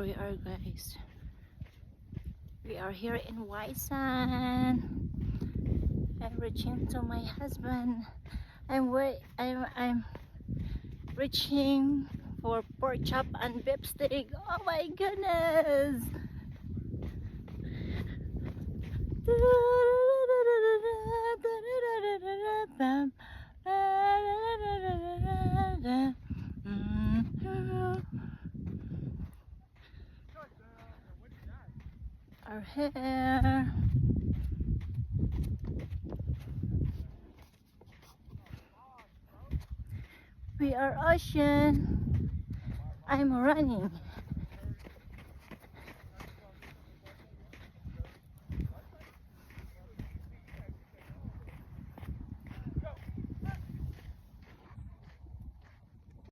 Here we are, guys. We are here in Waisan. I'm reaching to my husband. I'm reaching for pork chop and beef steak. Oh my goodness! Our hair. We are ocean. I'm running.